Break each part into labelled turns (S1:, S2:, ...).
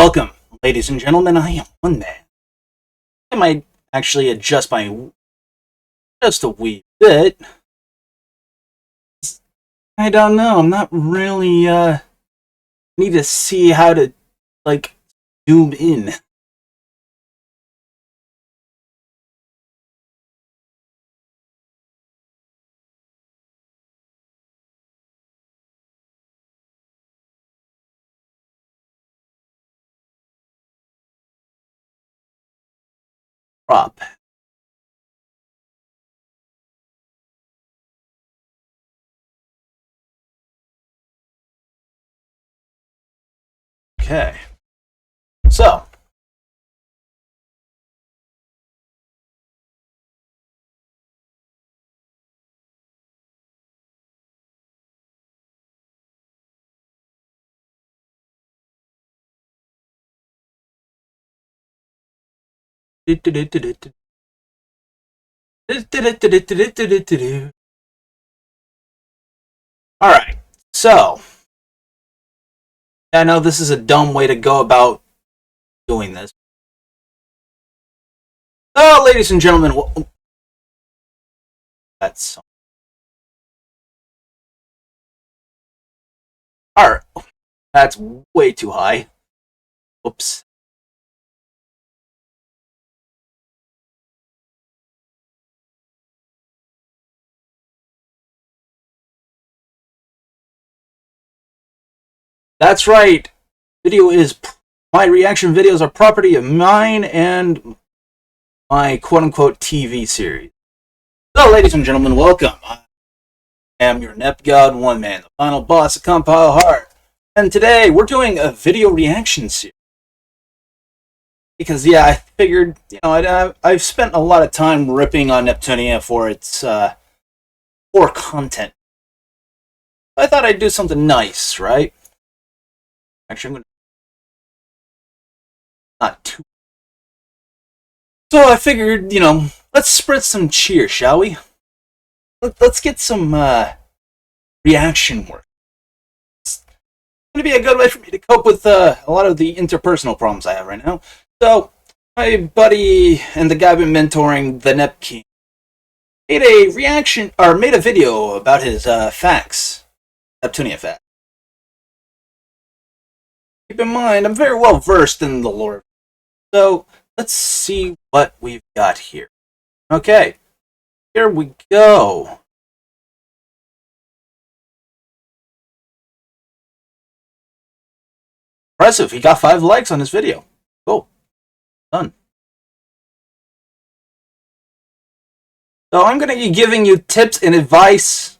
S1: Welcome, ladies and gentlemen. I am One Man. I might actually adjust my just a wee bit. I don't know. I'm not really need to see how to zoom in. Prop. Okay. So. Alright, so I know this is a dumb way to go about doing this. So, ladies and gentlemen, that's alright. That's way too high. Oops. That's right. My reaction videos are property of mine and my quote-unquote TV series. So, ladies and gentlemen, welcome. I am your Nep God, One Man, the final boss of Compile Heart. And today, we're doing a video reaction series. Because, yeah, I figured, I've spent a lot of time ripping on Neptunia for its poor content. I thought I'd do something nice, right? Actually, I'm going to... Not too... So I figured, let's spread some cheer, shall we? Let's get some reaction work. It's going to be a good way for me to cope with a lot of the interpersonal problems I have right now. So, my buddy and the guy I've been mentoring, TheNepKing's, made a video about his facts, Neptunia facts. Keep in mind, I'm very well versed in the lore. So, let's see what we've got here. Okay, here we go. Impressive, he got 5 likes on this video. Cool. Done. So I'm going to be giving you tips and advice.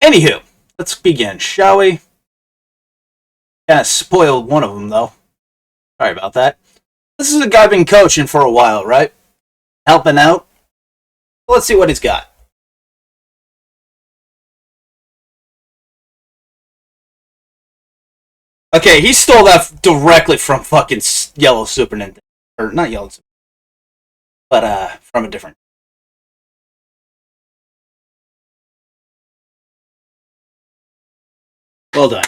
S1: Anywho, let's begin, shall we? Kind of spoiled one of them, though. Sorry about that. This is a guy I've been coaching for a while, right? Helping out. Let's see what he's got. Okay, he stole that directly from fucking Yellow Super Nintendo. Or, not Yellow Super, but, from a different... Well done.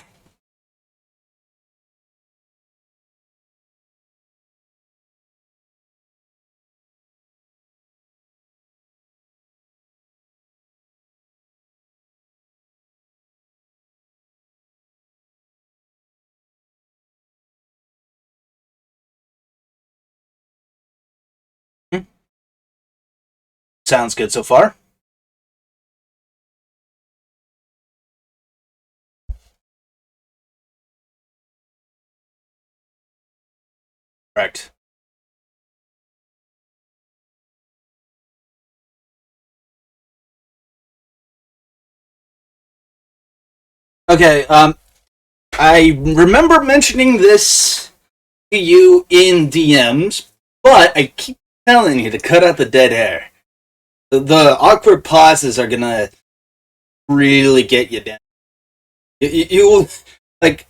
S1: Sounds good so far. Correct. Okay, I remember mentioning this to you in DMs, but I keep telling you to cut out the dead air. The awkward pauses are gonna really get you down. You like,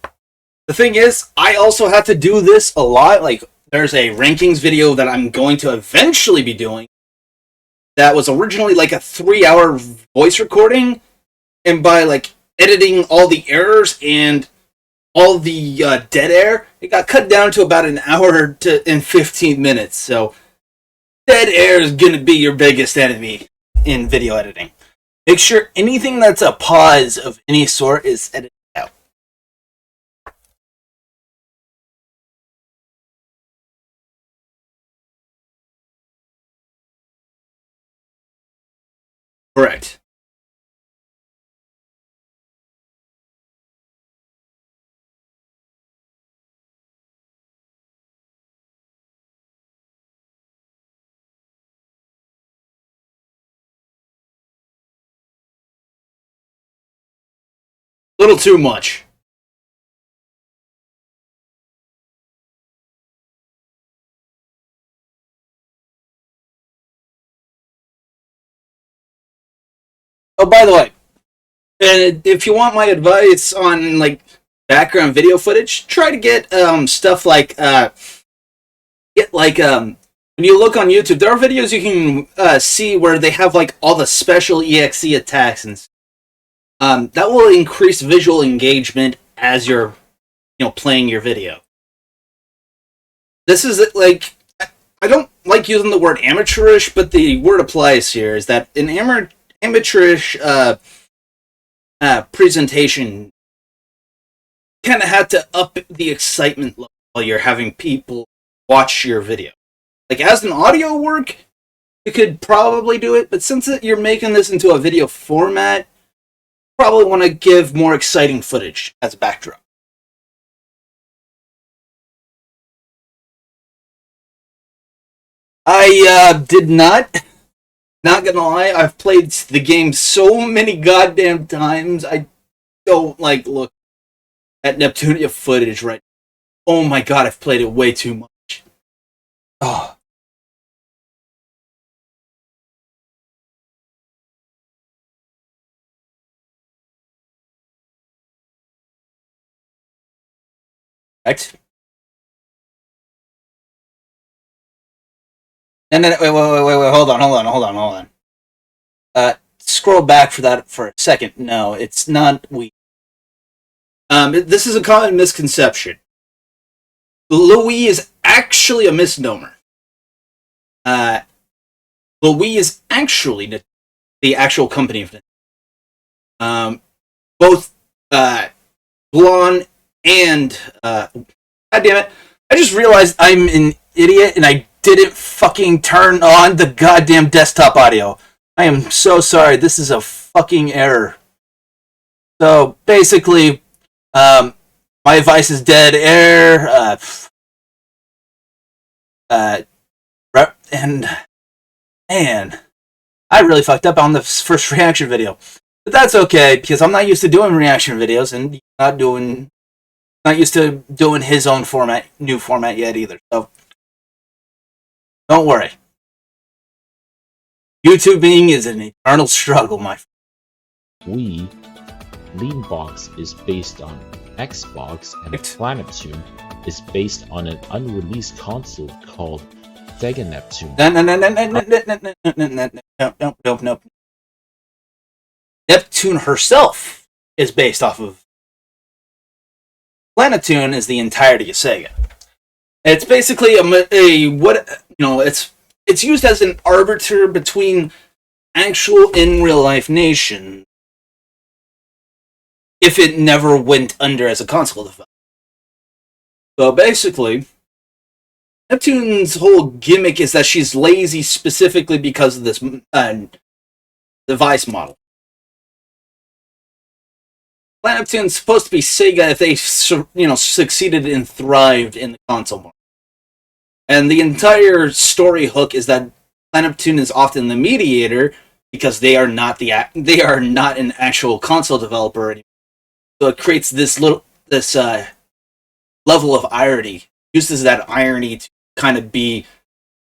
S1: the thing is, I also have to do this a lot. Like, there's a rankings video that I'm going to eventually be doing that was originally like a 3-hour voice recording, and by like editing all the errors and all the dead air, it got cut down to about an hour and 15 minutes. So dead air is going to be your biggest enemy in video editing. Make sure anything that's a pause of any sort is edited out. Correct. A little too much. Oh, by the way, and if you want my advice on like background video footage, try to get stuff like when you look on YouTube, there are videos you can see where they have like all the special exe attacks, and that will increase visual engagement as you're playing your video. This is like, I don't like using the word amateurish, but the word applies here. Is that an amateurish presentation kind of had to up the excitement level while you're having people watch your video. Like as an audio work, you could probably do it, but since you're making this into a video format, you probably want to give more exciting footage as a backdrop. I did not. Not gonna lie, I've played the game so many goddamn times. I don't like look at Neptunia footage right now. Oh my god, I've played it way too much. Oh. Right? And then wait, hold on. Scroll back for that for a second. No, it's not we. This is a common misconception. Louis is actually a misnomer. Louis is actually the actual company of both Blonde and God damn it! I just realized I'm an idiot and I didn't fucking turn on the goddamn desktop audio. I am so sorry. This is a fucking error. So basically, my advice is dead air. And man, I really fucked up on the first reaction video, but that's okay because I'm not used to doing reaction videos and not used to doing his own new format yet either. So don't worry. YouTubing is an eternal struggle, my friend.
S2: Leanbox is based on Xbox, and Planeptune is based on an unreleased console called TheNepKing's.
S1: No. Neptune herself is based off of. Planeptune is the entirety of Sega. It's basically it's used as an arbiter between actual in real life nations if it never went under as a console device. So basically, Neptune's whole gimmick is that she's lazy specifically because of this device model. Neptune's supposed to be Sega if they succeeded and thrived in the console market. And the entire story hook is that Neptune is often the mediator because they are not an actual console developer anymore. So it creates this level of irony. Uses that irony to kind of be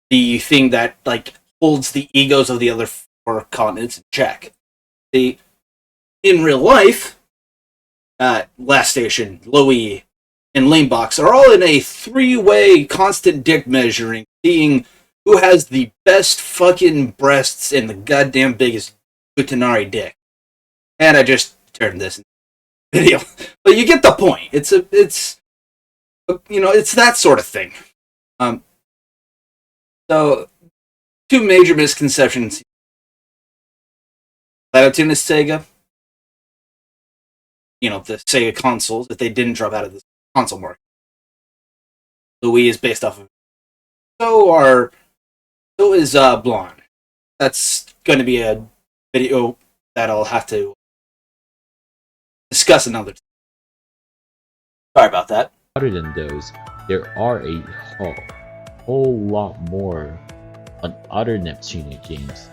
S1: the thing that like holds the egos of the other 4 continents in check. In real life, Last Station, Louis, and Lanebox are all in a 3-way constant dick measuring, seeing who has the best fucking breasts and the goddamn biggest Utanari dick. And I just turned this video. But you get the point. It's that sort of thing. So, two major misconceptions. Neptunia is Sega. The Sega consoles, if they didn't drop out of the console market. The Wii is based off of. So is Blonde. That's going to be a video that I'll have to discuss another time. Sorry about that.
S2: Other than those, there are a whole lot more on other Neptunia games.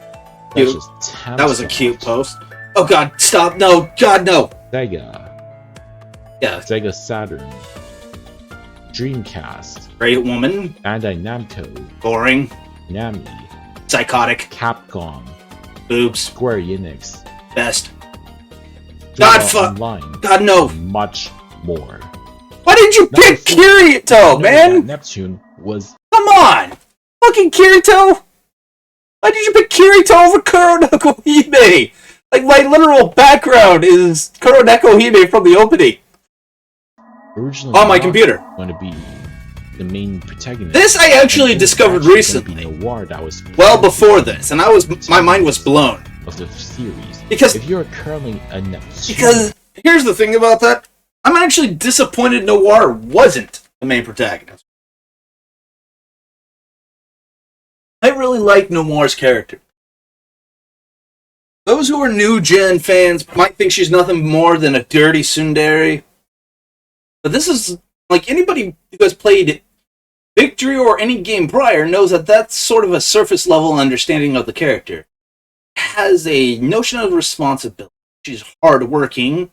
S1: That was a cute post. Oh god, stop! No, god, no!
S2: Sega.
S1: Yeah.
S2: Sega Saturn. Dreamcast.
S1: Great Woman.
S2: Bandai Namco.
S1: Boring.
S2: Nami.
S1: Psychotic.
S2: Capcom.
S1: Boobs.
S2: Square Enix.
S1: Best.
S2: God fuck. Online.
S1: God no.
S2: Much more.
S1: Why didn't you pick Kirito, man?
S2: Neptune was.
S1: Come on! Fucking Kirito! Why did you pick Kirito over Kuroneko Hime? Like, my literal background is Kuroneko Hime from the opening.
S2: Originally
S1: on my computer.
S2: Going to be the main protagonist.
S1: This I actually discovered recently. Well before this, and my mind was blown.
S2: Of the series.
S1: Because
S2: if you're currently a Neptune.
S1: Because here's the thing about that. I'm actually disappointed Noir wasn't the main protagonist. I really like Noir's character. Those who are new gen fans might think she's nothing more than a dirty tsundere. But this is, like, anybody who has played Victory or any game prior knows that that's sort of a surface level understanding of the character. Has a notion of responsibility. She's hardworking,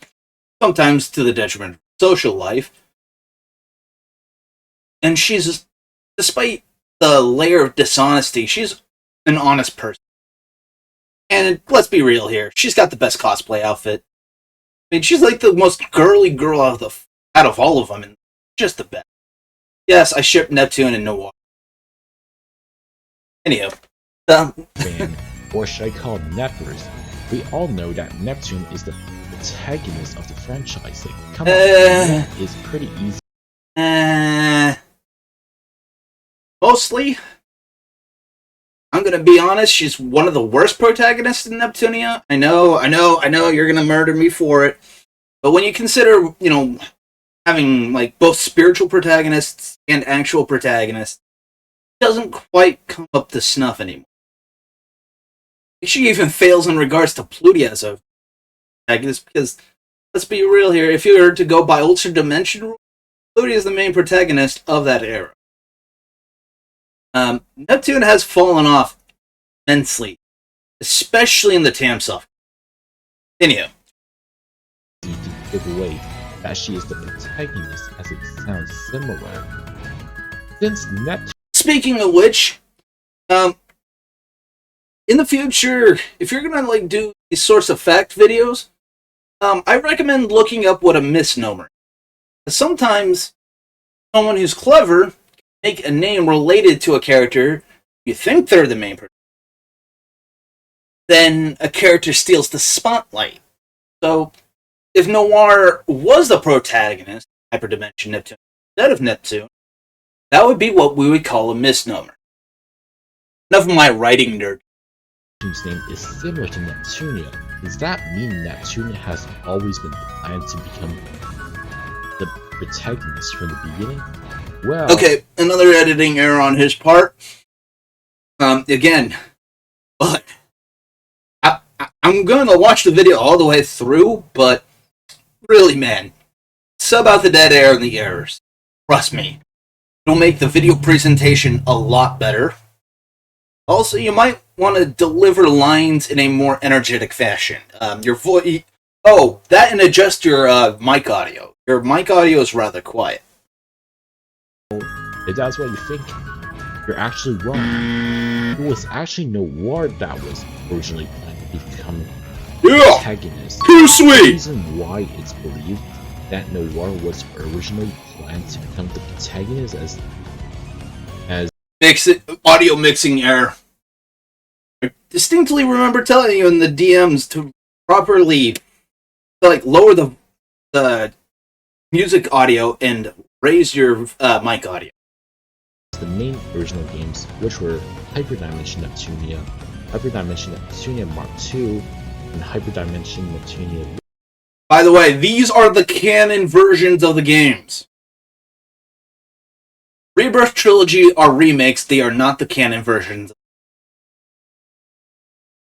S1: sometimes to the detriment of social life. And she's, despite the layer of dishonesty, she's an honest person. And let's be real here, she's got the best cosplay outfit. I mean, she's like the most girly girl out of all of them, and just the best. Yes, I ship Neptune and Noir. Anyhow.
S2: Or should I call Nepers? We all know that Neptune is the protagonist of the franchise. Like, come on, it's pretty easy.
S1: Mostly. I'm gonna be honest, she's one of the worst protagonists in Neptunia. I know, you're gonna murder me for it. But when you consider, having, like, both spiritual protagonists and actual protagonists, it doesn't quite come up to snuff anymore. She even fails in regards to Pluty as a protagonist, because, let's be real here, if you were to go by Ultra Dimension rule, Pluty is the main protagonist of that era. Neptune has fallen off immensely, especially in the Tamsoft. Anyhow.
S2: To give away that she is the protagonist, as it sounds similar. Since Neptune.
S1: Speaking of which, in the future, if you're gonna do these source of fact videos, I recommend looking up what a misnomer is. Sometimes someone who's clever make a name related to a character you think they're the main person. Then a character steals the spotlight. So, if Noir was the protagonist, Hyperdimension Neptune, instead of Neptune, that would be what we would call a misnomer. Enough of my writing nerd.
S2: Neptune's name is similar to Neptunia. Does that mean Neptunia has always been planned to become the protagonist from the beginning? Well,
S1: okay, another editing error on his part. Again, but I'm going to watch the video all the way through, but really, man, sub out the dead air and the errors. Trust me, it'll make the video presentation a lot better. Also, you might want to deliver lines in a more energetic fashion. Your voice. Oh, that and adjust your mic audio. Your mic audio is rather quiet.
S2: If that's what you think, you're actually wrong. It was actually Noir that was originally planned to become the protagonist.
S1: Too sweet!
S2: The reason why it's believed that Noir was originally planned to become the protagonist as
S1: audio mixing error. I distinctly remember telling you in the DMs to properly lower the music audio and raise your mic audio.
S2: The main original games, which were Hyperdimension Neptunia, Hyperdimension Neptunia Mark II, and Hyperdimension Neptunia.
S1: By the way, these are the canon versions of the games. Rebirth Trilogy are remakes, they are not the canon versions.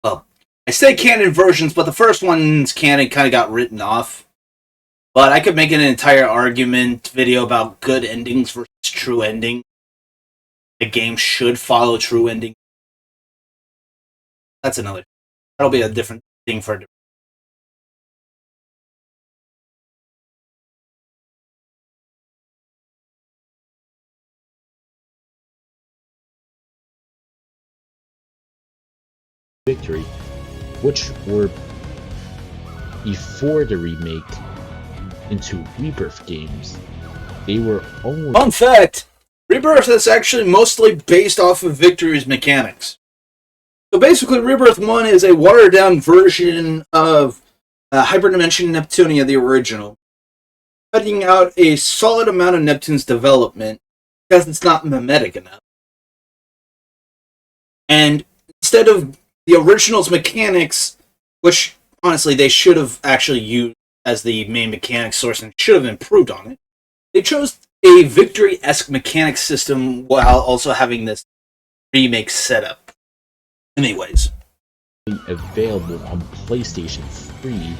S1: Well, I say canon versions, but the first one's canon kind of got written off. But I could make an entire argument video about good endings versus true ending. The game should follow true ending. That's another. That'll be a different thing for a different.
S2: Victory, which were before the remake into Rebirth games. They were only.
S1: Fun fact! Rebirth is actually mostly based off of Victory's mechanics. So basically, Rebirth 1 is a watered-down version of Hyperdimension Neptunia, the original, cutting out a solid amount of Neptune's development because it's not mimetic enough. And instead of the original's mechanics, which honestly they should have actually used as the main mechanics source and should have improved on it, they chose a Victory-esque mechanics system while also having this remake setup. Anyways.
S2: Available on PlayStation 3,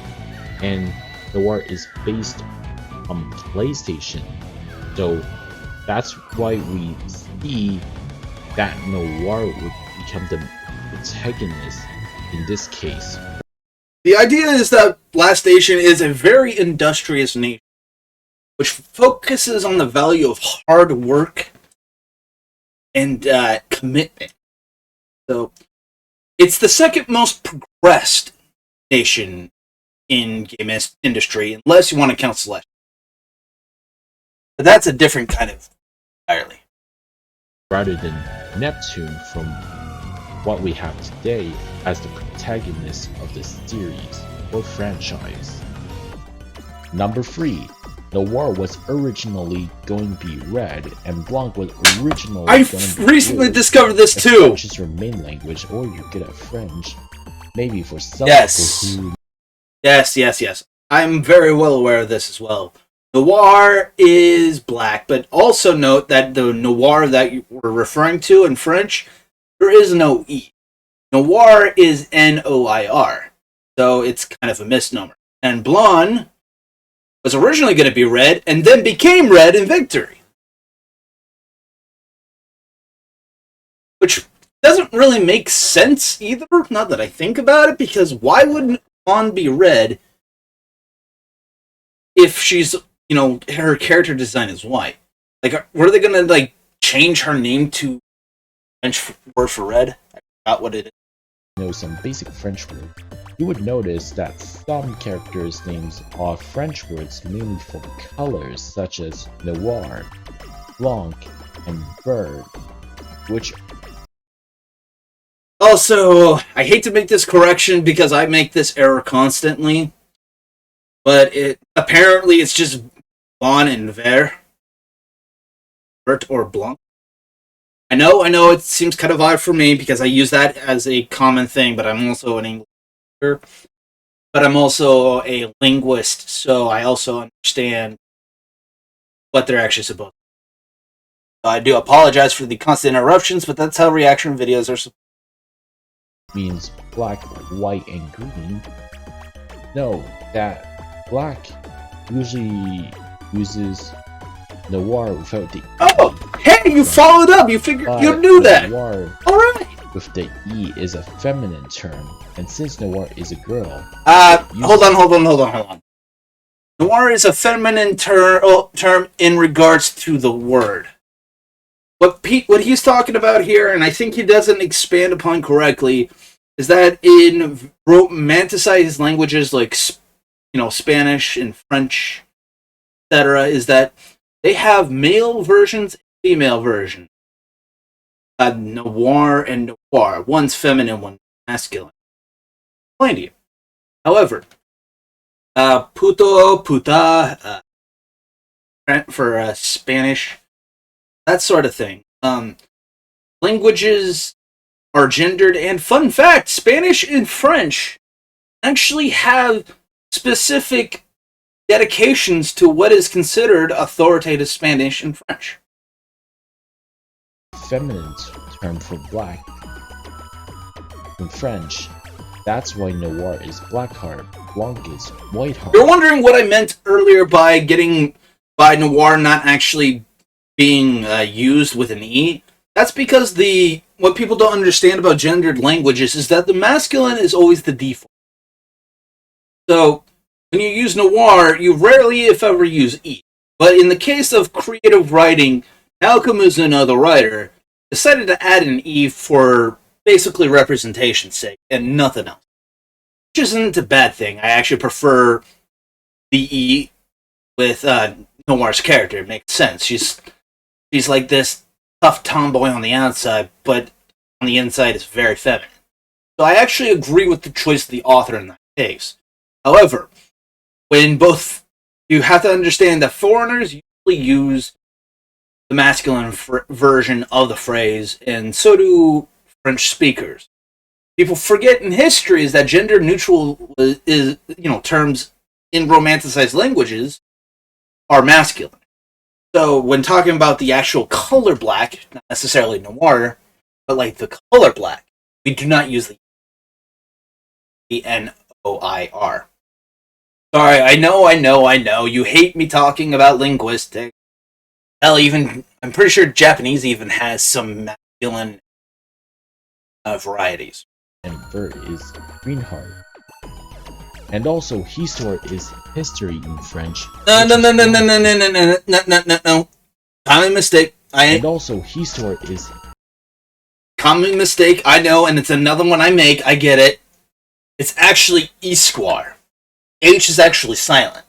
S2: and Noir is based on PlayStation. So that's why we see that Noir would become the protagonist in this case.
S1: The idea is that Blast Station is a very industrious nation, which focuses on the value of hard work and commitment. So, it's the second most progressed nation in game industry, unless you want to count Celeste. But that's a different kind of entirely.
S2: Rather than Neptune from what we have today as the protagonist of the series or franchise. Number 3. Noir was originally going to be red, and Blanc was originally going to be
S1: recently
S2: blue.
S1: discovered this
S2: If
S1: too!
S2: French is your main language, or you're good at French, maybe for some
S1: Yes.
S2: people who...
S1: Yes. I'm very well aware of this as well. Noir is black, but also note that the noir that you were referring to in French, there is no E. Noir is N-O-I-R, so it's kind of a misnomer. And blonde was originally going to be red, and then became red in Victory. Which doesn't really make sense either, now that I think about it, because why would blonde be red if she's, her character design is white? Were they going to, change her name to French word for red? I forgot what it is.
S2: Know some basic French words, you would notice that some characters' names are French words mainly for colors such as noir, blanc, and vert, which...
S1: Also, I hate to make this correction because I make this error constantly, but apparently it's just blanc and vert or blanc. I know it seems kind of odd for me because I use that as a common thing, but I'm also an English speaker. But I'm also a linguist, so I also understand what they're actually supposed to do. I do apologize for the constant interruptions, but that's how reaction videos are supposed
S2: to. Means black, white, and green. No, that black usually uses noir without the
S1: hey, you followed up. You knew that.
S2: Noir,
S1: all right.
S2: With the E is a feminine term, and since noir is a girl.
S1: Hold on. Noir is a feminine term in regards to the word. What he's talking about here, and I think he doesn't expand upon correctly, is that in romanticized languages like Spanish and French, etc., is that they have male versions and female versions. noir and noir. One's feminine, one's masculine. Explain to you. However, puto, puta, for Spanish, that sort of thing. Languages are gendered, and fun fact, Spanish and French actually have specific dedications to what is considered authoritative Spanish and French.
S2: Feminine term for black. In French, that's why noir is black heart, blanc is white heart.
S1: You're wondering what I meant earlier by noir not actually being used with an E? That's because what people don't understand about gendered languages is that the masculine is always the default. So, when you use noir, you rarely, if ever, use E. But in the case of creative writing, Malcolm, who's another writer, decided to add an E for basically representation's sake, and nothing else. Which isn't a bad thing. I actually prefer the E with Noir's character. It makes sense. She's like this tough tomboy on the outside, but on the inside is very feminine. So I actually agree with the choice of the author in that case. However, you have to understand that foreigners usually use the masculine version of the phrase, and so do French speakers. People forget in history is that gender neutral terms in romanticized languages are masculine. So when talking about the actual color black, not necessarily noir, but like the color black, we do not use the N-O-I-R. Sorry, I know. You hate me talking about linguistics. Hell, I'm pretty sure Japanese even has some masculine varieties.
S2: And bird is green heart. And also, histoire is history in French.
S1: No. Common mistake.
S2: And also, histoire is...
S1: Common mistake, I know, and it's another one I make, I get it. It's actually histoire. H is actually silent.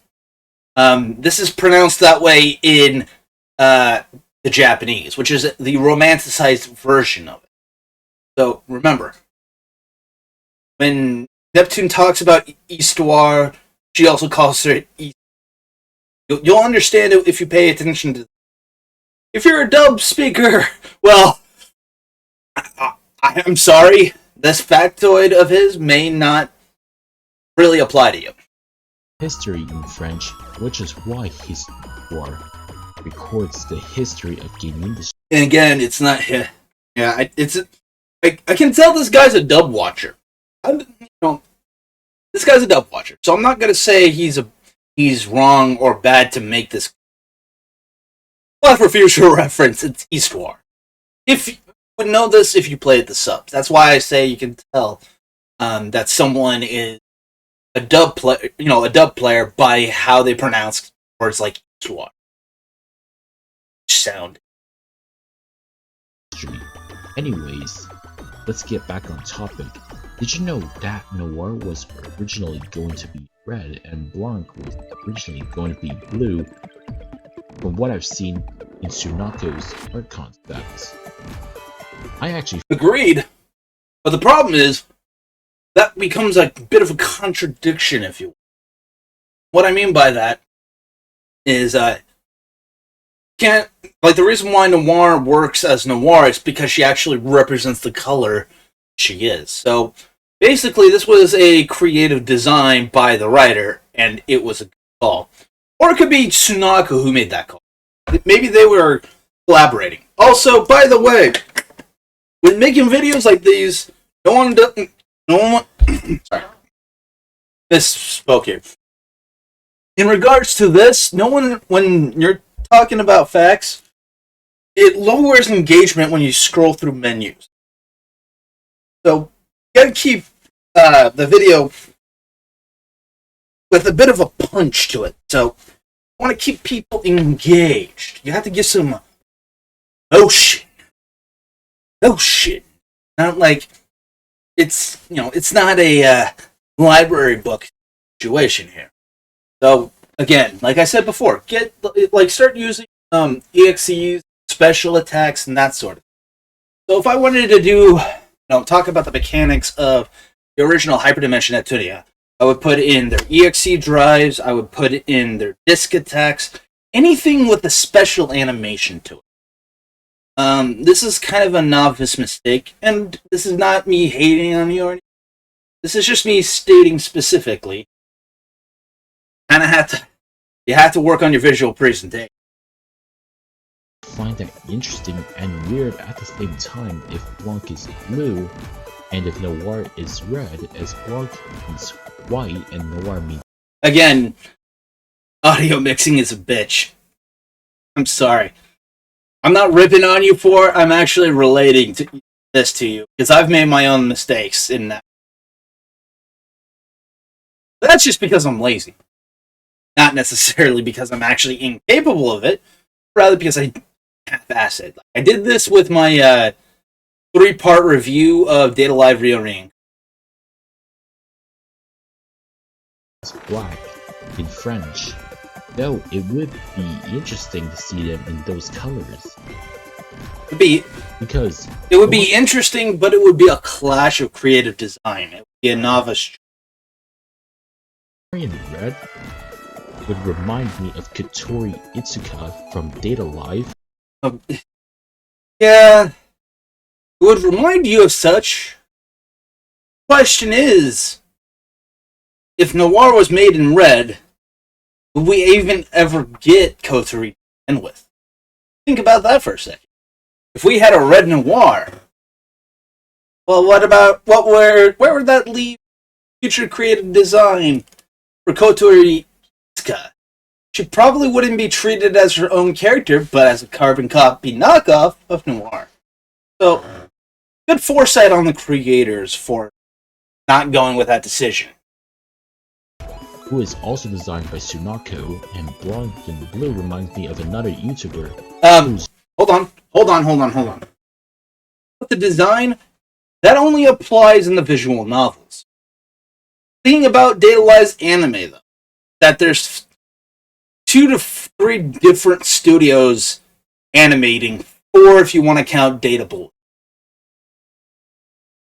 S1: This is pronounced that way in the Japanese, which is the romanticized version of it. So, remember, when Neptune talks about histoire, she also calls it histoire. You'll understand it if you pay attention to. If you're a dub speaker, well, I'm sorry. This factoid of his may not really apply to you.
S2: History in French, which is why histoire records the history of game industry.
S1: And again, it's not. Yeah, I can tell this guy's a dub watcher. This guy's a dub watcher, so I'm not gonna say he's wrong or bad to make this. But for future reference, it's histoire. If you would know this, if you play at the subs, that's why I say you can tell that someone is a dub player by how they pronounce words like histoire. Sound.
S2: Anyways, let's get back on topic. Did you know that noir was originally going to be red and blanc was originally going to be blue? From what I've seen in Tsunako's art concepts, I actually
S1: agreed. But the problem is that becomes a bit of a contradiction, if you will. What I mean by that is the reason why noir works as noir is because she actually represents the color she is. So basically, this was a creative design by the writer, and it was a good call. Or it could be Tsunako who made that call. Maybe they were collaborating. Also, by the way, when making videos like these, no one sorry, misspoke here. In regards to this, no one, when you're talking about facts, it lowers engagement when you scroll through menus. So, you gotta keep the video with a bit of a punch to it. So, I want to keep people engaged. You have to give some motion. Not like it's not a library book situation here. So again, like I said before, start using EXEs, special attacks, and that sort of thing. So if I wanted to talk about the mechanics of the original Hyperdimension Neptunia, I would put in their EXE drives, I would put in their disc attacks, anything with a special animation to it. This is kind of a novice mistake, and this is not me hating on you or anything. This is just me stating specifically. You have to work on your visual presentation.
S2: I find that interesting and weird at the same time if Blanc is blue, and if Noir is red, as Blanc means white and Noir means...
S1: Again, audio mixing is a bitch. I'm sorry. I'm not ripping on you for it, I'm actually relating this to you, because I've made my own mistakes in that. That's just because I'm lazy. Not necessarily because I'm actually incapable of it, rather because I half-ass it. I did this with my 3-part review of Data Live Rio-Ring.
S2: It's black in French, though it would be interesting to see them in those colors.
S1: It would be interesting, but it would be a clash of creative design. It would be a novice.
S2: In red would remind me of Katori Itsuka from Data Live.
S1: Yeah, it would remind you of such. Question is, if Noir was made in red, would we even ever get Kotori to begin with? Think about that for a second. If we had a red Noir, well, where would that leave future creative design for Kotori Itsuka? She probably wouldn't be treated as her own character, but as a carbon copy knockoff of Noir. So, good foresight on the creators for not going with that decision.
S2: Who is also designed by Sunako, and Blanc in blue reminds me of another YouTuber.
S1: Hold on. But the design, that only applies in the visual novels. The thing about Data Live's anime, though, that there's 2 to 3 different studios animating, or if you want to count Data Blue.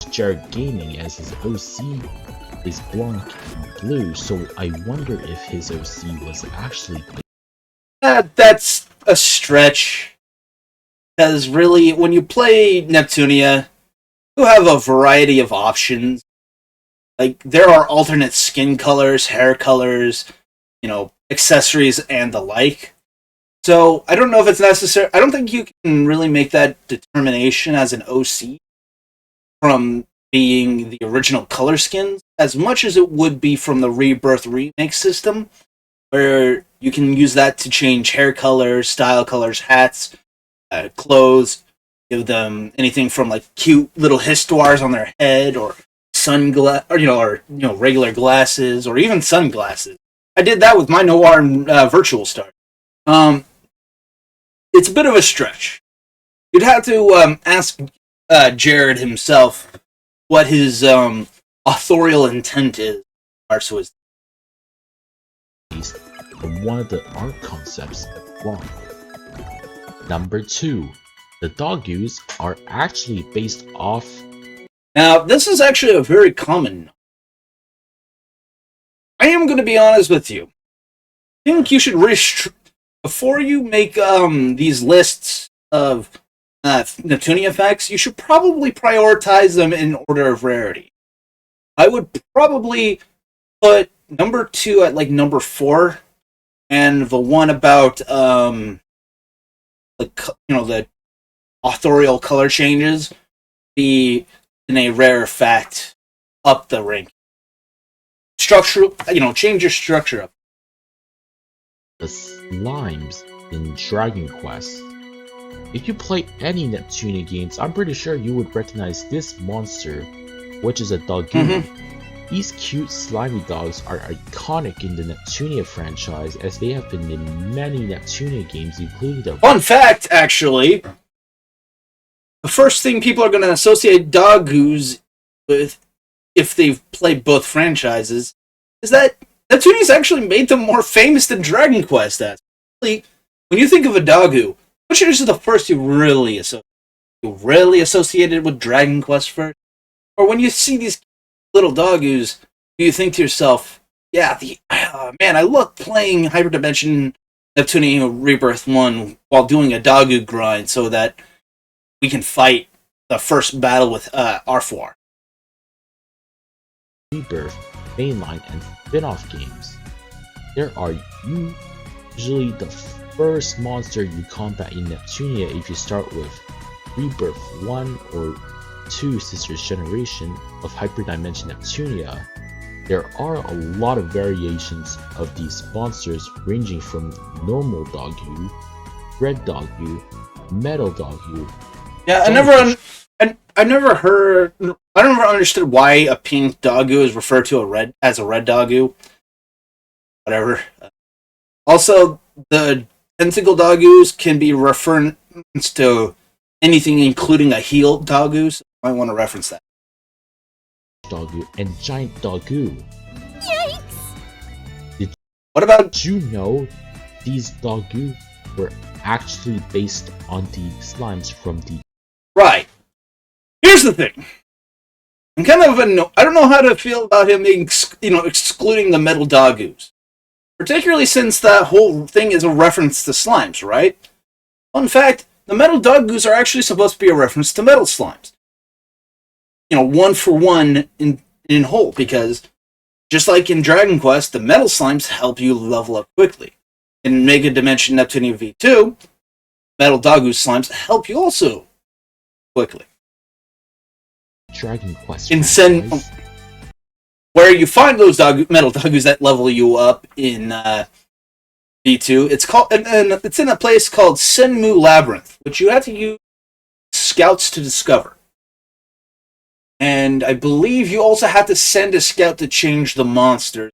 S2: Jared Gaming as his OC is Blanc in blue, so I wonder if his OC was actually...
S1: That's a stretch. Because really, when you play Neptunia, you have a variety of options. Like, there are alternate skin colors, hair colors, accessories, and the like. So, I don't know if it's necessary. I don't think you can really make that determination as an OC from being the original color skins, as much as it would be from the Rebirth remake system, where you can use that to change hair colors, style colors, hats, clothes, give them anything from like cute little histoires on their head, or sunglasses, or regular glasses, or even sunglasses. I did that with my Noir and Virtual Star. It's a bit of a stretch. You'd have to ask Jared himself what his authorial intent is.
S2: From one of the art concepts of Blanc. Number 2. The Dogus are actually based off...
S1: Now, this is actually a very common... I am going to be honest with you. I think you should before you make these lists of Neptunia effects, you should probably prioritize them in order of rarity. I would probably put number 2 at like number 4, and the one about the authorial color changes be in a rare fact up the rank. Structural, change your structure up.
S2: The slimes in Dragon Quest. If you play any Neptunia games, I'm pretty sure you would recognize this monster, which is a Dogu.
S1: Mm-hmm.
S2: These cute slimy dogs are iconic in the Neptunia franchise, as they have been in many Neptunia games, including the...
S1: Fun fact, actually, the first thing people are going to associate Dogus with, if they've played both franchises, is that Neptunia's actually made them more famous than Dragon Quest has. When you think of a Dogu, which is the first you really associate? rarely associated with Dragon Quest first? Or when you see these little doggoos, do you think to yourself, yeah, man, I love playing Hyperdimension Neptunia Rebirth 1 while doing a doggoo grind so that we can fight the first battle with R4.
S2: Rebirth, mainline, and spin-off games. There are usually the first monster you combat in Neptunia if you start with Rebirth 1 or 2 Sister's Generation of Hyperdimension Neptunia. There are a lot of variations of these monsters ranging from normal doggoo, red doggoo, metal doggoo.
S1: Yeah, I never understood why a pink doggoo is referred to as a red doggoo. Whatever. Also, the tentacle doggoos can be reference to anything including a heel doggoo, so I might want to reference that.
S2: Doggoo and giant doggoo.
S1: Yikes! What about...
S2: Did you know these doggoo were actually based on the slimes from the...
S1: Right. Here's the thing. I'm kind of I don't know how to feel about him being, excluding the metal doggoos. Particularly since that whole thing is a reference to slimes, right? Well, in fact, the metal doggoos are actually supposed to be a reference to metal slimes. One for one in whole, because just like in Dragon Quest, the metal slimes help you level up quickly. In Mega Dimension Neptunia V2, metal doggoo slimes help you also quickly.
S2: Dragon Quest
S1: where you find those metal doggoos that level you up in V2, it's in a place called Senmu Labyrinth, which you have to use scouts to discover. And I believe you also have to send a scout to change the monsters.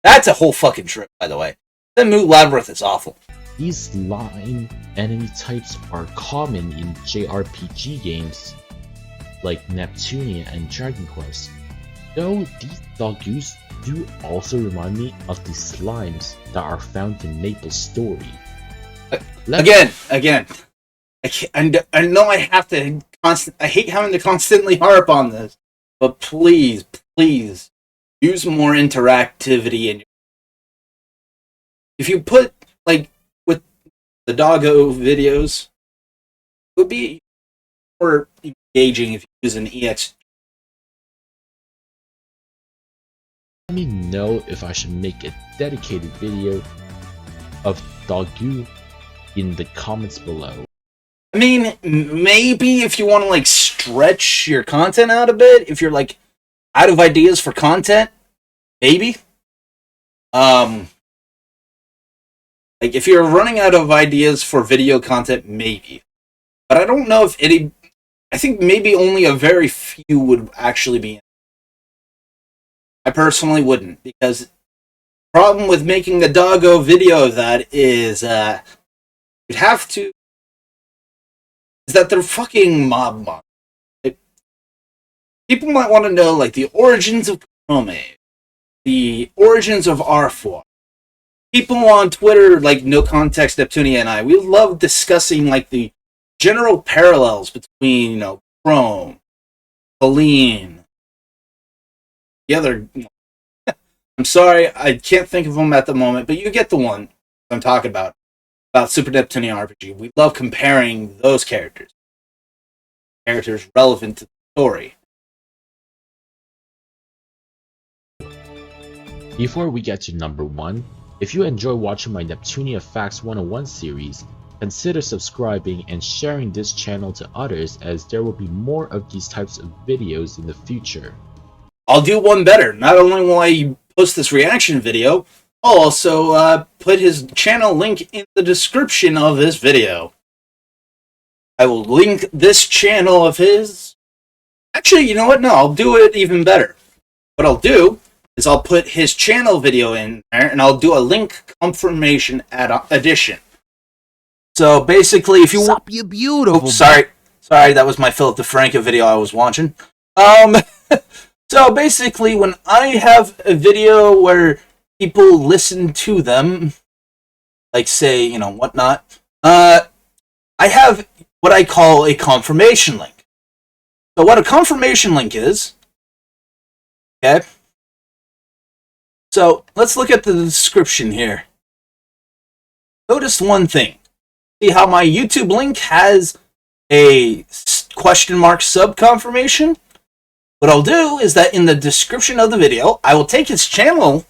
S1: That's a whole fucking trip, by the way. Senmu Labyrinth is awful.
S2: These slime enemy types are common in JRPG games like Neptunia and Dragon Quest, though these doggoos do also remind me of the slimes that are found in Maple Story.
S1: Again, I know I have to I hate having to constantly harp on this, but please use more interactivity in your... If you put, with the doggo videos, it would be more engaging if you use an EX.
S2: Let me know if I should make a dedicated video of doggoo in the comments below.
S1: I mean, maybe if you want to stretch your content out a bit, if you're out of ideas for content, maybe. If you're running out of ideas for video content, maybe. But I don't know if I think maybe only a very few would actually be in. I personally wouldn't, because the problem with making a doggo video of that is you'd have to... is that they're fucking mob monsters. People might want to know, the origins of Kome, the origins of R4. People on Twitter, No Context Neptunia and I, we love discussing, the general parallels between, Chrome, Helene, the other... I'm sorry, I can't think of them at the moment, but you get the one I'm talking about Super Neptunia RPG. We love comparing those characters relevant to the story.
S2: Before we get to number 1, if you enjoy watching my Neptunia Facts 101 series, consider subscribing and sharing this channel to others, as there will be more of these types of videos in the future.
S1: I'll do one better. Not only will I post this reaction video, I'll also put his channel link in the description of this video. I will link this channel of his... Actually, you know what? No, I'll do it even better. What I'll do is I'll put his channel video in there, and I'll do a link confirmation addition. So basically, if you want...
S3: you beautiful...
S1: Oops, sorry, that was my Philip DeFranco video I was watching. So basically, when I have a video where people listen to them, say, whatnot, I have what I call a confirmation link. So what a confirmation link is, okay? So let's look at the description here. Notice one thing. See how my YouTube link has a question mark sub confirmation? What I'll do is that in the description of the video, I will take his channel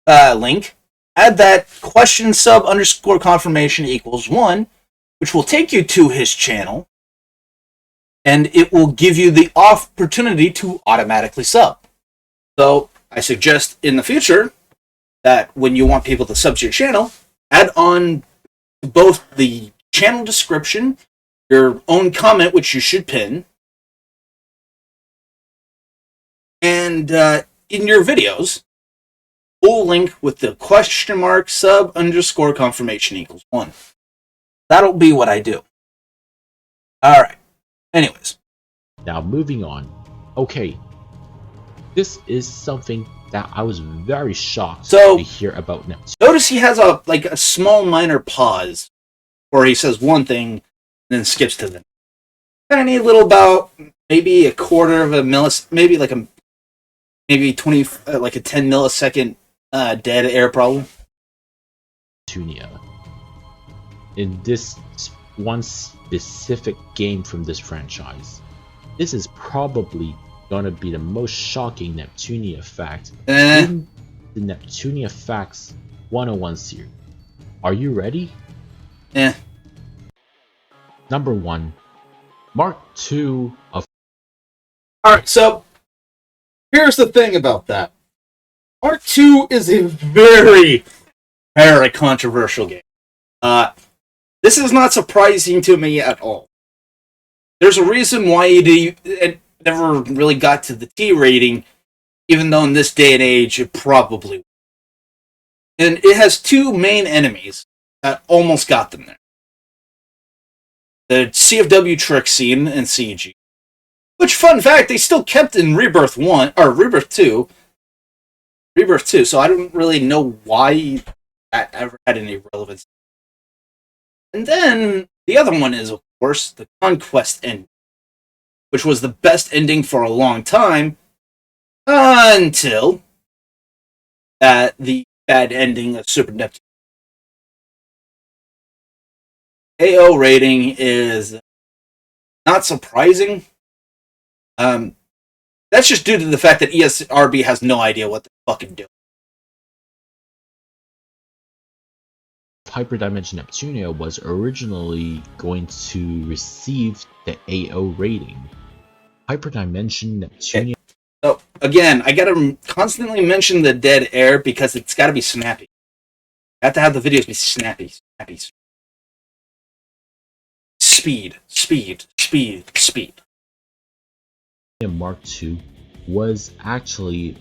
S1: link, add that question sub underscore confirmation equals 1, which will take you to his channel, and it will give you the opportunity to automatically sub. So I suggest in the future that when you want people to sub to your channel, add on both the channel description, your own comment, which you should pin, and in your videos, full link with the question mark sub underscore confirmation equals 1. That'll be what I do. Alright. Anyways.
S2: Now moving on. Okay. This is something that I was very shocked to hear about Neptunia.
S1: Notice he has a small minor pause where he says one thing and then skips to the tiny little, about maybe a quarter of a millisecond, maybe 20, like a 10 millisecond dead air problem.
S2: Neptunia. In this one specific game from this franchise, this is probably gonna be the most shocking Neptunia fact in the Neptunia Facts 101 series. Are you ready? Number 1, Mark II of...
S1: Alright, so here's the thing about that. Mark II is a very, very controversial game. This is not surprising to me at all. There's a reason why it never really got to the T rating, even though in this day and age it probably would. And it has two main enemies that almost got them there. The CFW trick scene and CG. Which, fun fact, they still kept in Rebirth 1, or Rebirth 2. Rebirth 2, so I don't really know why that ever had any relevance. And then, the other one is, of course, the Conquest ending, which was the best ending for a long time, until the bad ending of Super Neptune. AO rating is not surprising. That's just due to the fact that ESRB has no idea what they're fucking doing.
S2: Hyperdimension Neptunia was originally going to receive the AO rating. Hyperdimension Neptunia...
S1: So, again, I gotta constantly mention the dead air because it's gotta be snappy. I have to have the videos be snappy. Speed.
S2: Mark II was actually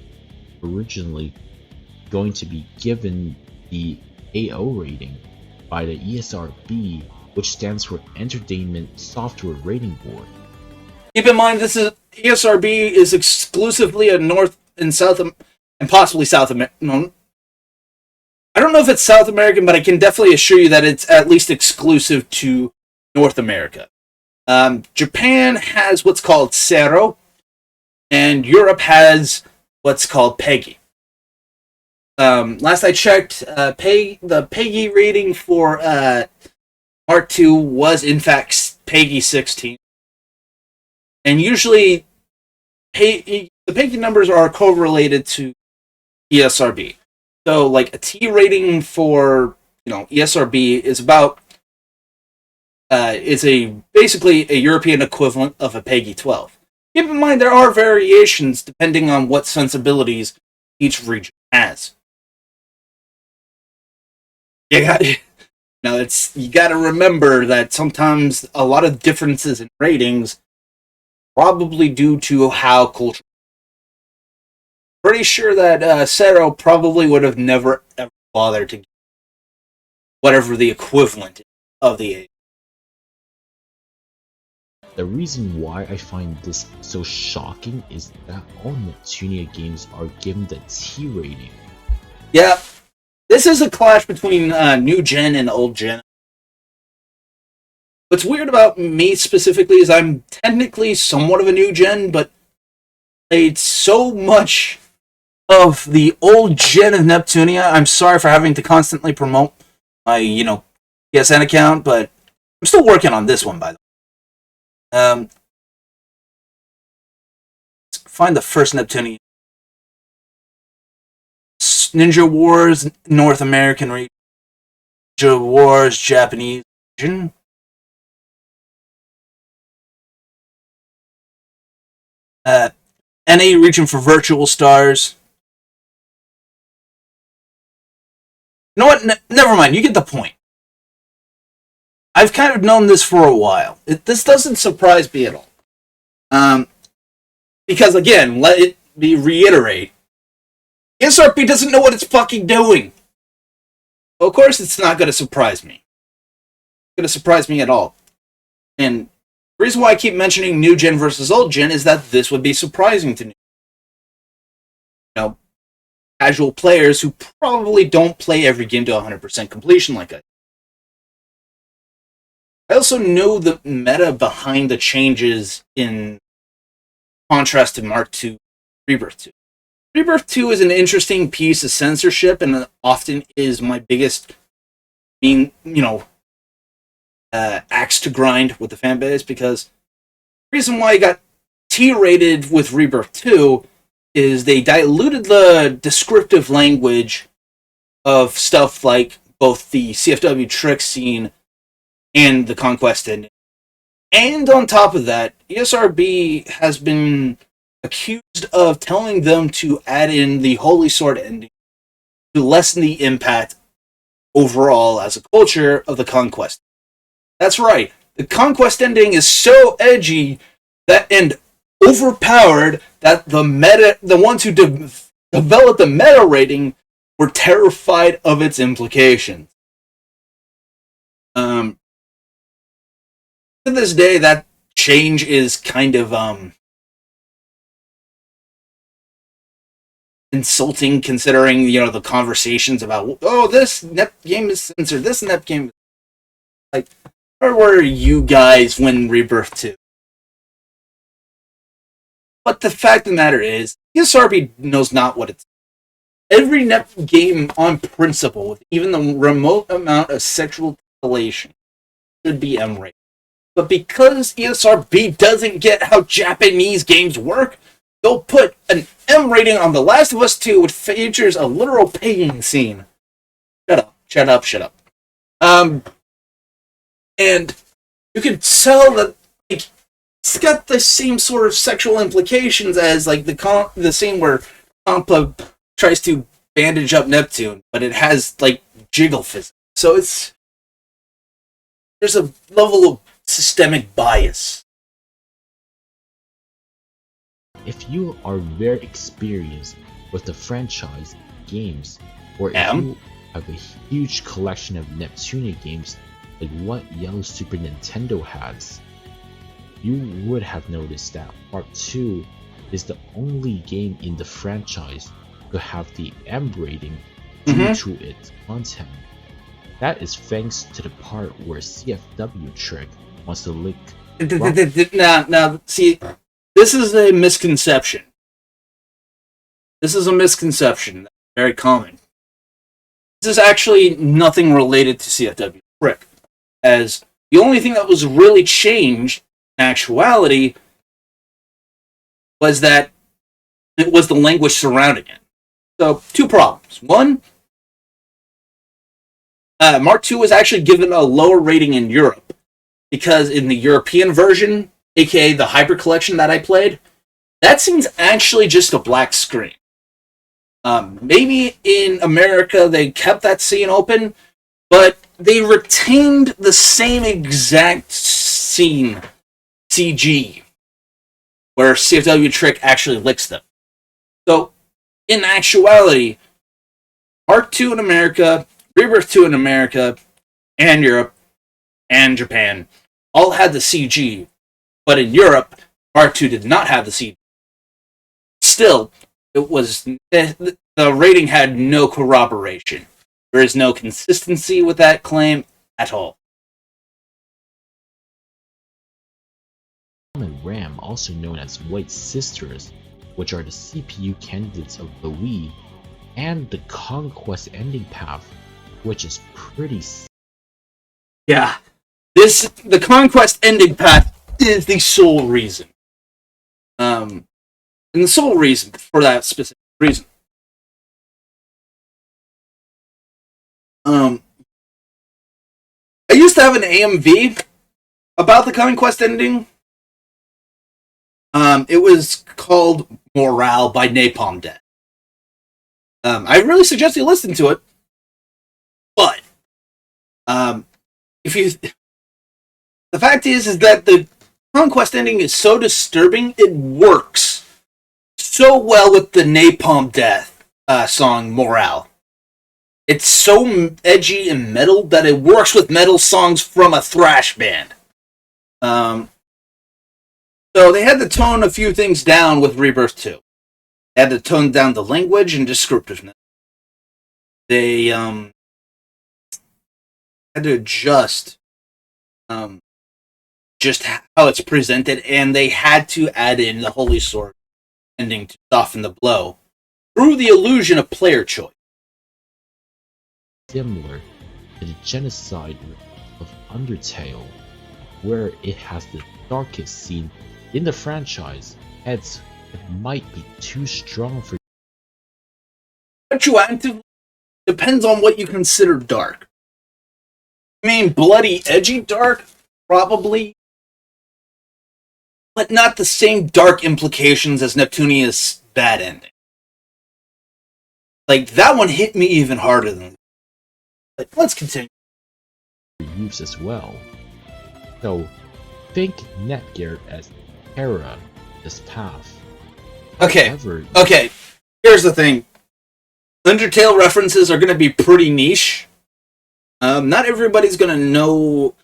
S2: originally going to be given the AO rating by the ESRB, which stands for Entertainment Software Rating Board.
S1: Keep in mind, this is ESRB is exclusively a North and South, and possibly South America. No, I don't know if it's South American, but I can definitely assure you that it's at least exclusive to North America. Japan has what's called Zero, and Europe has what's called PEGI. Last I checked, the PEGI rating for Mark II was in fact PEGI 16. And usually, the PEGI numbers are correlated to ESRB. So, like, a T rating for, ESRB is about, basically a European equivalent of a PEGI 12. Keep in mind, there are variations depending on what sensibilities each region has. You gotta remember that sometimes a lot of differences in ratings probably due to how culture. Pretty sure that Zero probably would have never ever bothered to get whatever the equivalent of the age.
S2: The reason why I find this so shocking is that all Neptunia games are given the T rating.
S1: Yeah, this is a clash between new gen and old gen. What's weird about me specifically is I'm technically somewhat of a new gen, but played so much of the old gen of Neptunia. I'm sorry for having to constantly promote my, PSN account, but I'm still working on this one, by the way. Let's find the first Neptunia. Ninja Wars, North American region. Ninja Wars, Japanese region. NA region for Virtual Stars. You know what? Never mind. You get the point. I've kind of known this for a while. This doesn't surprise me at all. Because again, let it be reiterate. SRP doesn't know what it's fucking doing. Well, of course, it's not going to surprise me. It's going to surprise me at all. And the reason why I keep mentioning new gen versus old gen is that this would be surprising to me. Casual players who probably don't play every game to 100% completion like I do. I also know the meta behind the changes in contrast to Mark II Rebirth 2. Rebirth 2 is an interesting piece of censorship and often is my biggest axe to grind with the fanbase, because the reason why I got T-rated with Rebirth 2 is they diluted the descriptive language of stuff like both the CFW trick scene and the Conquest ending. And on top of that, ESRB has been accused of telling them to add in the Holy Sword ending to lessen the impact overall as a culture of the Conquest. That's right. The Conquest ending is so edgy and overpowered that the ones who developed the meta rating were terrified of its implications. To this day, that change is kind of insulting, considering the conversations about this Nep game is censored, this Nep game. Like, where were you guys when Rebirth 2? But the fact of the matter is, ESRB knows not what it's. Every Nep game on principle, with even the remote amount of sexual titillation, should be M-rated. But because ESRB doesn't get how Japanese games work, they'll put an M rating on The Last of Us 2, which features a literal pegging scene. Shut up. And you can tell that it's got the same sort of sexual implications as the scene where Compa tries to bandage up Neptune, but it has jiggle physics. So there's a level of systemic bias.
S2: If you are very experienced with the franchise games, or if you have a huge collection of Neptunia games like what Yellow Super Nintendo has, you would have noticed that Part 2 is the only game in the franchise to have the M rating due to its content. That is thanks to the part where CFW Trick wants to lick.
S1: Now, see, this is a misconception. Very common. This is actually nothing related to CFW Trick, as the only thing that was really changed in actuality was that it was the language surrounding it. So, two problems. One, Mark II was actually given a lower rating in Europe, because in the European version, aka the Hybrid Collection that I played, that scene's actually just a black screen. Maybe in America they kept that scene open, but they retained the same exact scene, CG, where CFW Trick actually licks them. So, in actuality, Mark II in America, Rebirth 2 in America, and Europe, and Japan, all had the CG, but in Europe, Mark II did not have the CG. Still, the rating had no corroboration. There is no consistency with that claim at all.
S2: and RAM, also known as White Sisters, which are the CPU candidates of the Wii, and the Conquest ending path, which is pretty.
S1: Yeah, the Conquest ending path is the sole reason. And the sole reason for that specific reason. I used to have an AMV about the Conquest ending. It was called Morale by Napalm Death. I really suggest you listen to it. But if you, the fact is that the Conquest ending is so disturbing. It works so well with the Napalm Death song Morale. It's so edgy and metal that it works with metal songs from a thrash band. So they had to tone a few things down with Rebirth 2. They had to tone down the language and descriptiveness. They had to adjust just how it's presented, and they had to add in the Holy Sword ending to soften the blow through the illusion of player choice.
S2: Similar to the genocide of Undertale, where it has the darkest scene in the franchise, hence it might be too strong for
S1: Retroactive depends on what you consider dark. I mean, bloody, edgy dark? Probably. But not the same dark implications as Neptunia's bad ending. Like, that one hit me even harder than... But let's continue.
S2: use as well. So, think Netgear as Terra, this path.
S1: Okay,
S2: However,
S1: okay, here's the thing. Undertale references are going to be pretty niche. Not everybody's going to know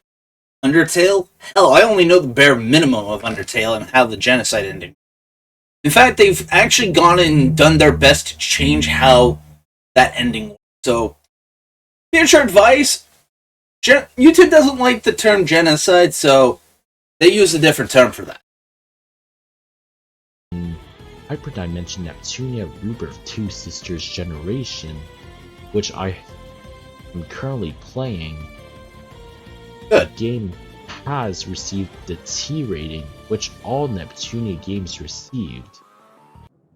S1: Undertale. Hell, I only know the bare minimum of Undertale and how the genocide ended. In fact, they've actually gone and done their best to change how that ending was. So, future advice, YouTube doesn't like the term genocide, so they use a different term for that.
S2: Hyperdimension Neptunia Rebirth 2 Sisters Generation, which I am currently playing.
S1: Good.
S2: The game has received the T rating, which all Neptunia games received.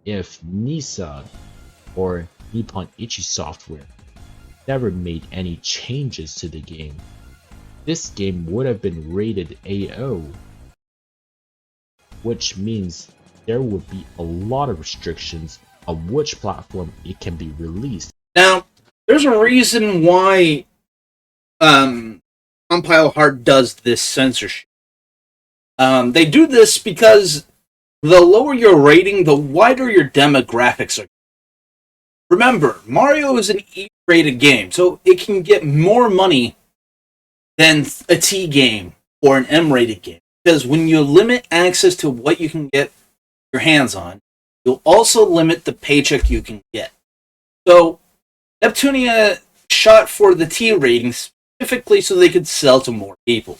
S2: If NISA or Nippon Ichi Software never made any changes to the game, this game would have been rated AO, which means there would be a lot of restrictions on which platform it can be released.
S1: Now, there's a reason why Compile Hard does this censorship. They do this because the lower your rating, the wider your demographics are. Remember, Mario is an E-rated game, so it can get more money than a T game or an M-rated game. Because when you limit access to what you can get your hands on, you'll also limit the paycheck you can get. So, Neptunia shot for the T rating specifically so they could sell to more people.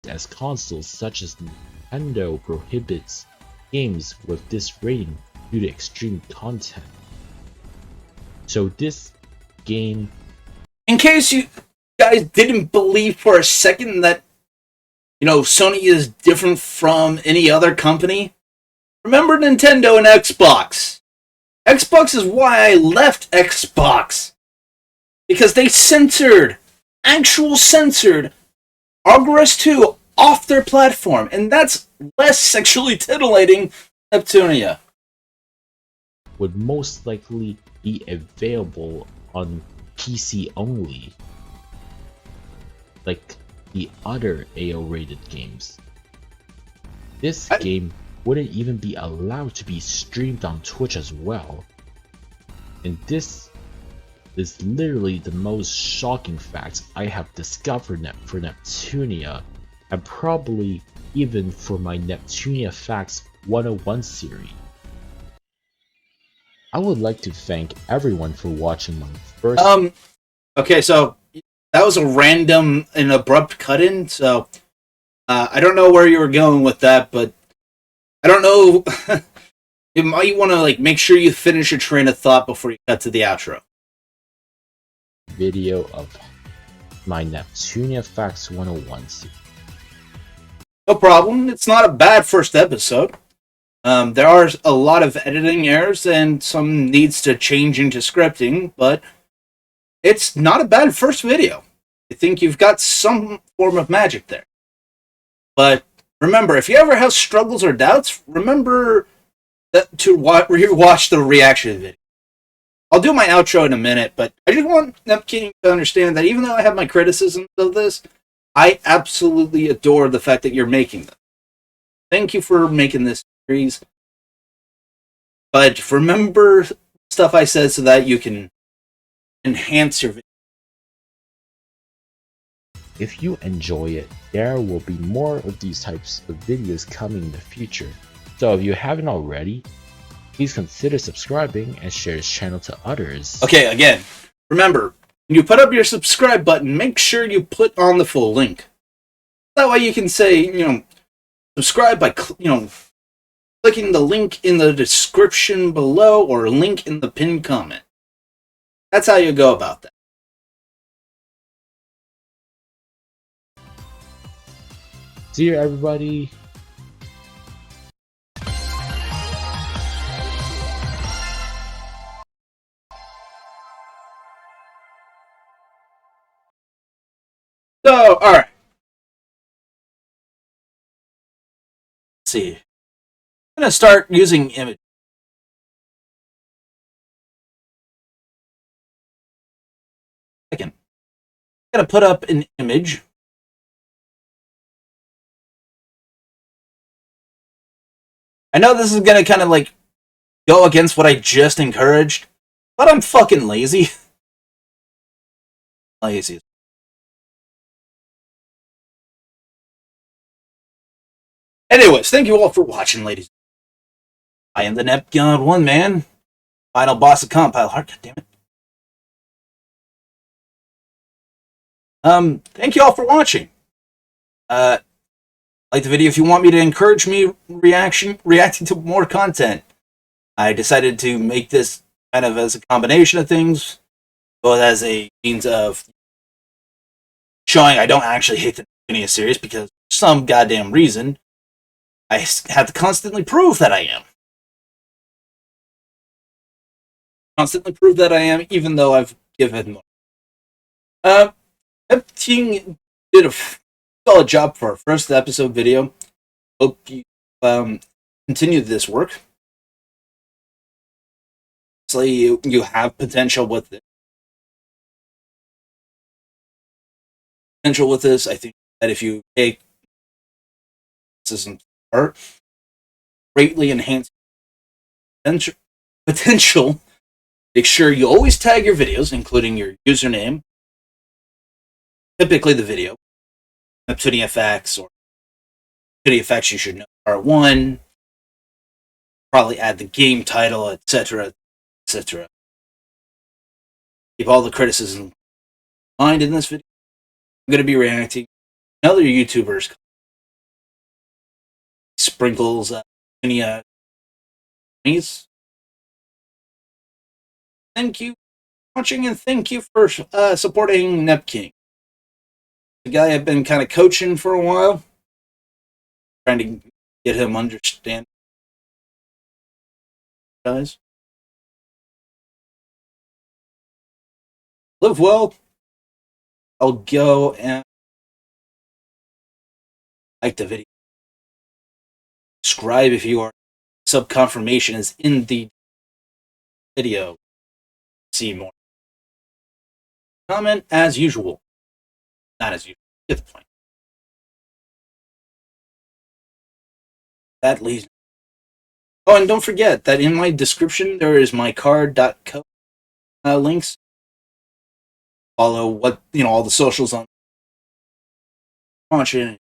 S2: As consoles such as Nintendo prohibits games with this rating due to extreme content. So this game...
S1: In case you guys didn't believe for a second that, Sony is different from any other company, remember Nintendo and Xbox. Xbox is why I left Xbox. Because they censored Arborist 2 off their platform, and that's less sexually titillating Neptunia.
S2: Would most likely be available on PC only, like the other AO rated games. This game wouldn't even be allowed to be streamed on Twitch as well. And this is literally the most shocking fact I have discovered for Neptunia, and probably even for my Neptunia Facts 101 series. I would like to thank everyone for watching my first...
S1: Okay, so that was a random and abrupt cut-in, so I don't know where you were going with that, but I don't know. You might want to like make sure you finish your train of thought before you cut to the outro.
S2: Video of my Neptunia Facts 101 series.
S1: No problem. It's not a bad first episode. There are a lot of editing errors and some needs to change into scripting, but it's not a bad first video. I think you've got some form of magic there. But remember, if you ever have struggles or doubts, remember to watch the reaction video. I'll do my outro in a minute, but I just want NepKing to understand that even though I have my criticisms of this, I absolutely adore the fact that you're making them. Thank you for making this series. But remember stuff I said so that you can enhance your video.
S2: If you enjoy it, there will be more of these types of videos coming in the future. So if you haven't already, please consider subscribing and share this channel to others.
S1: Okay, again, remember, when you put up your subscribe button, make sure you put on the full link. That way you can say, subscribe by, clicking the link in the description below or link in the pinned comment. That's how you go about that.
S2: See you, everybody.
S1: So, alright. Let's see. I'm going to start using image. Second. I'm going to put up an image. I know this is going to kind of like go against what I just encouraged, but I'm fucking lazy. Lazy. Anyways, thank you all for watching, ladies. I am the NepKing's one man, final boss of Compile Heart. God damn it. Thank you all for watching. Like the video if you want me to encourage me reacting to more content. I decided to make this kind of as a combination of things, both as a means of showing I don't actually hate the Neptunia series because for some goddamn reason I have to constantly prove that I am. Constantly prove that I am, even though I've given more. NepKing did a solid job for our first episode video. Hope you continue this work. Obviously, you have potential with it. Potential with this, I think that if you take this in art, greatly enhance potential. Make sure you always tag your videos, including your username, typically the video, Neptunia Facts, or Neptunia Facts you should know, Part 1, probably add the game title, etc., etc. Keep all the criticism in mind in this video. I'm going to be reacting to other YouTubers. Sprinkles, Neptunia. Thank you for watching and thank you for supporting NepKing. The guy I've been kind of coaching for a while, trying to get him understand. Guys, live well. I'll go and like the video. Subscribe if you are. Sub confirmation is in the video. See more. Comment as usual. Not as usual. Get the point. That leads. Oh, and don't forget that in my description there is my card.co links. Follow what all the socials on watching.